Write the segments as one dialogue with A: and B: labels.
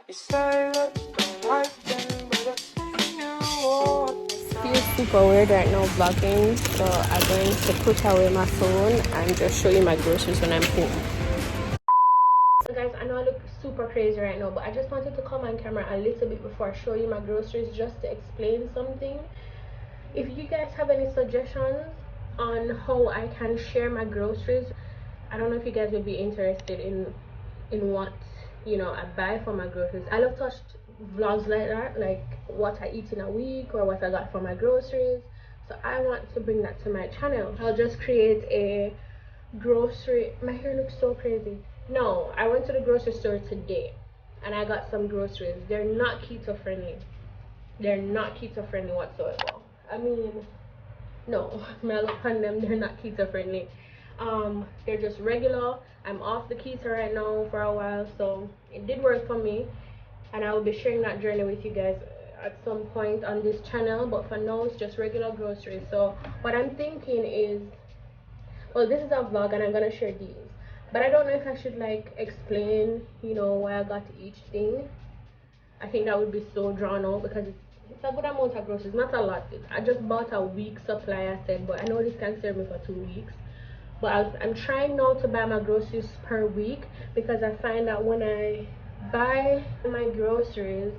A: You say that's the right thing, but it's you.
B: Feels super weird right now vlogging, so I'm going to put away my phone and just show you my groceries when I'm home. So guys, I know I look super crazy right now, but I just wanted to come on camera a little bit before I show you my groceries, just to explain something. If you guys have any suggestions on how I can share my groceries, I don't know if you guys would be interested in what, you know, I buy for my groceries. I love to watch vlogs like that, like what I eat in a week or what I got for my groceries. So I want to bring that to my channel. I'll just create a grocery. My hair looks so crazy. No, I went to the grocery store today and I got some groceries. They're not keto friendly. They're not keto friendly whatsoever. I mean, no, I look on them, they're not keto friendly. They're just regular. I'm off the keto right now for a while, so it did work for me, and I will be sharing that journey with you guys at some point on this channel. But for now, it's just regular groceries. So what I'm thinking is, well, this is a vlog and I'm gonna share these, but I don't know if I should like explain, you know, why I got each thing. I think that would be so drawn out because it's a good amount of groceries, not a lot. I just bought a week's supply, I said, but I know this can serve me for 2 weeks. But I'm trying now to buy my groceries per week, because I find that when I buy my groceries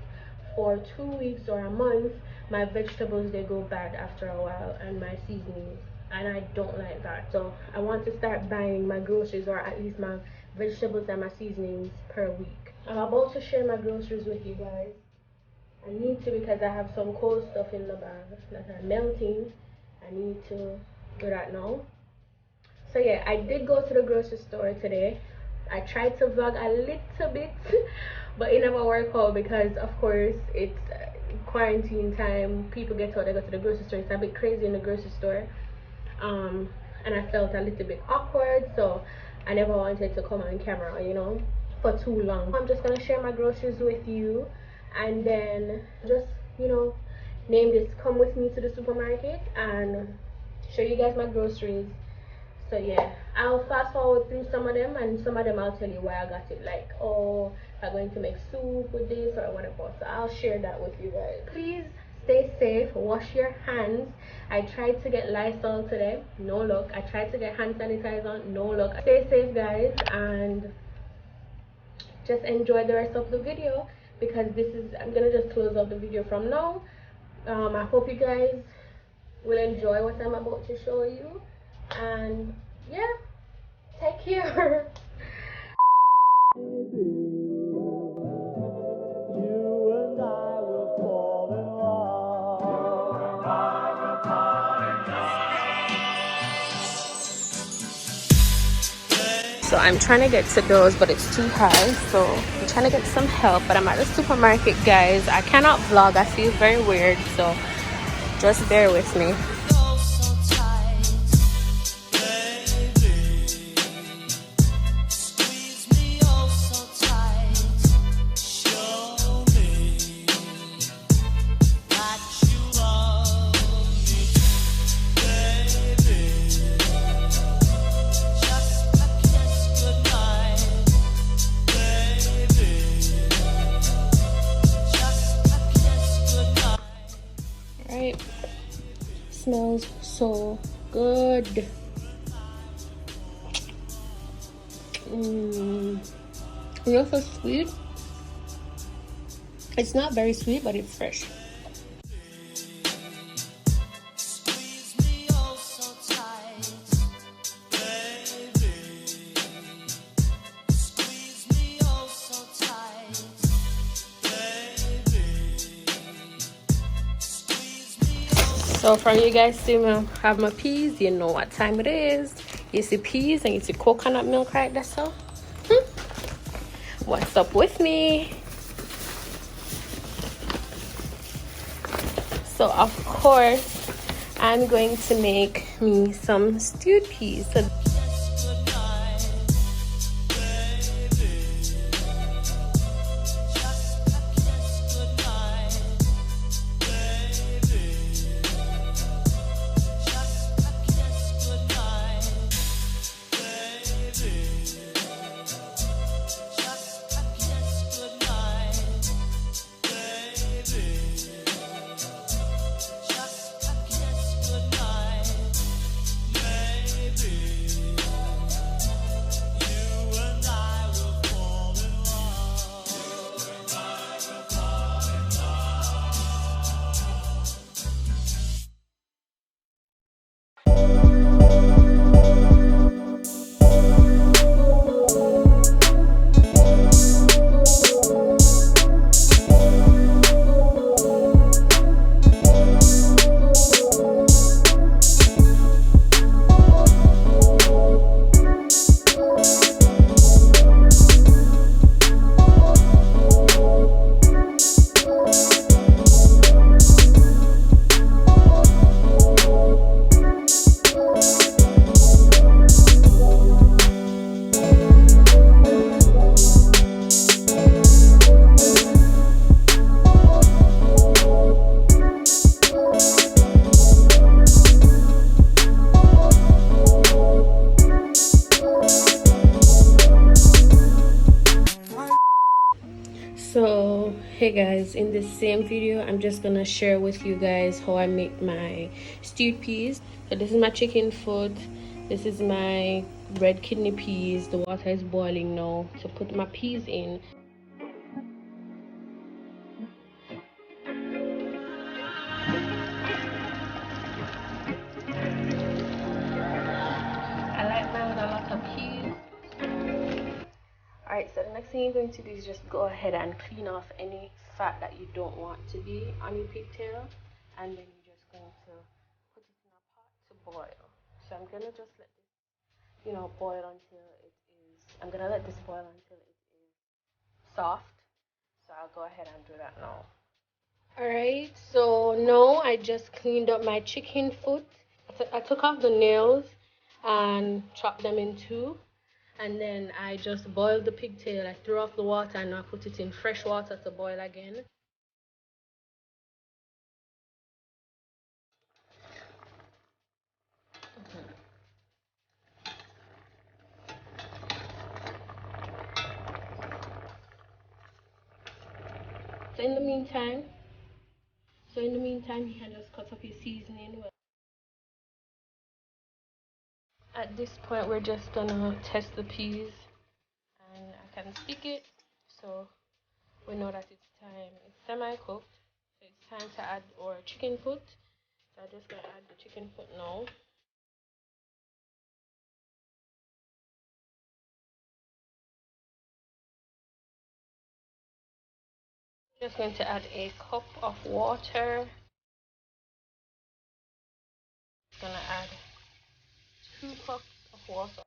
B: for 2 weeks or a month, my vegetables, they go bad after a while, and my seasonings, and I don't like that. So I want to start buying my groceries, or at least my vegetables and my seasonings, per week. I'm about to share my groceries with you guys. I need to, because I have some cold stuff in the bag that are melting. I need to do that now. So yeah, I did go to the grocery store today. I tried to vlog a little bit but it never worked out because of course it's quarantine time. People get out, they go to the grocery store. It's a bit crazy in the grocery store, and I felt a little bit awkward, so I never wanted to come on camera, you know, for too long. I'm just gonna share my groceries with you, and then just, you know, name this "Come With Me to the Supermarket" and show you guys my groceries. So yeah, I'll fast forward through some of them, and some of them I'll tell you why I got it, like, oh, I'm going to make soup with this or whatever. So I'll share that with you guys. Please stay safe, wash your hands. I tried to get Lysol today, no luck. I tried to get hand sanitizer, no luck. Stay safe guys, and just enjoy the rest of the video, because I'm gonna just close out the video from now. I hope you guys will enjoy what I'm about to show you, and yeah, take care. So I'm trying to get to those, but it's too high, so I'm trying to get some help. But I'm at the supermarket guys. I cannot vlog, I feel very weird, so just bear with me. Right, smells so good. It's also sweet. It's not very sweet, but it's fresh. So from you guys see me have my peas, you know what time it is. You see peas and you see coconut milk right there, so what's up with me? So of course I'm going to make me some stewed peas. So So hey guys, in this same video I'm just gonna share with you guys how I make my stewed peas. So this is my chicken foot, this is my red kidney peas. The water is boiling now to put my peas in. I like mine with a lot of peas. Alright, so the next thing you're going to do is just go ahead and clean off any fat that you don't want to be on your pigtail, and then you're just going to put it in a pot to boil. So I'm gonna just let this, boil until it is. I'm gonna let this boil until it is soft. So I'll go ahead and do that now. Alright, so now I just cleaned up my chicken foot. I took off the nails and chopped them in two. And then I just boiled the pigtail. I threw off the water and I put it in fresh water to boil again. So in the meantime, you can just cut up your seasoning. At this point, we're just gonna test the peas, and I can stick it, so we know that it's time. It's semi-cooked, so it's time to add our chicken foot. So I'm just gonna add the chicken foot now. Just going to add a cup of water. Gonna add 2 cups of water.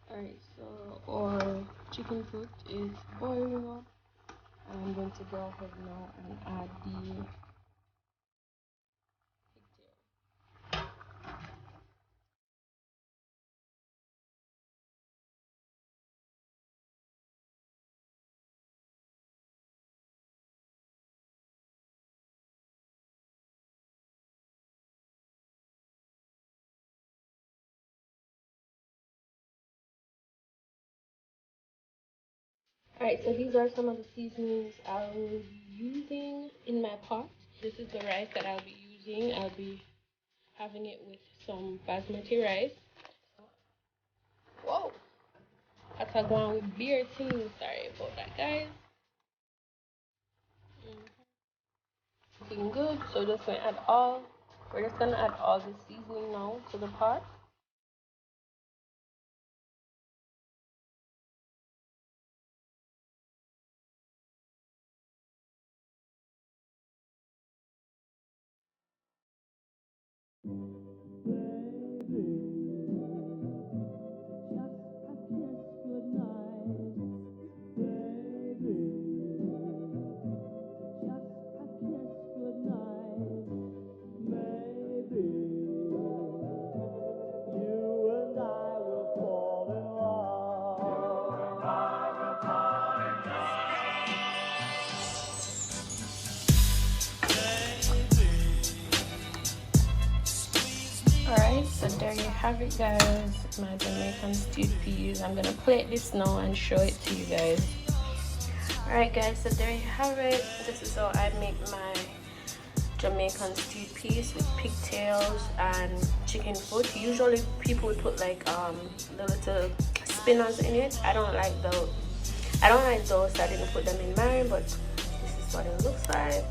B: Alright, so our chicken foot is boiling up. I'm going to go ahead now and add the pigtail. Alright, so these are some of the seasonings I will be using in my pot. This is the rice that I'll be using. I'll be having it with some basmati rice. Whoa! That's a going with beer too. Sorry about that, guys. Looking good. So just gonna add all. We're just gonna add all the seasoning now to the pot. Alright, so there you have it, guys. My Jamaican stewed peas. I'm gonna plate this now and show it to you guys. Alright guys, so there you have it. This is how I make my Jamaican stewed peas with pigtails and chicken foot. Usually people would put like the little spinners in it. I don't like those. So I didn't put them in mine, but this is what it looks like.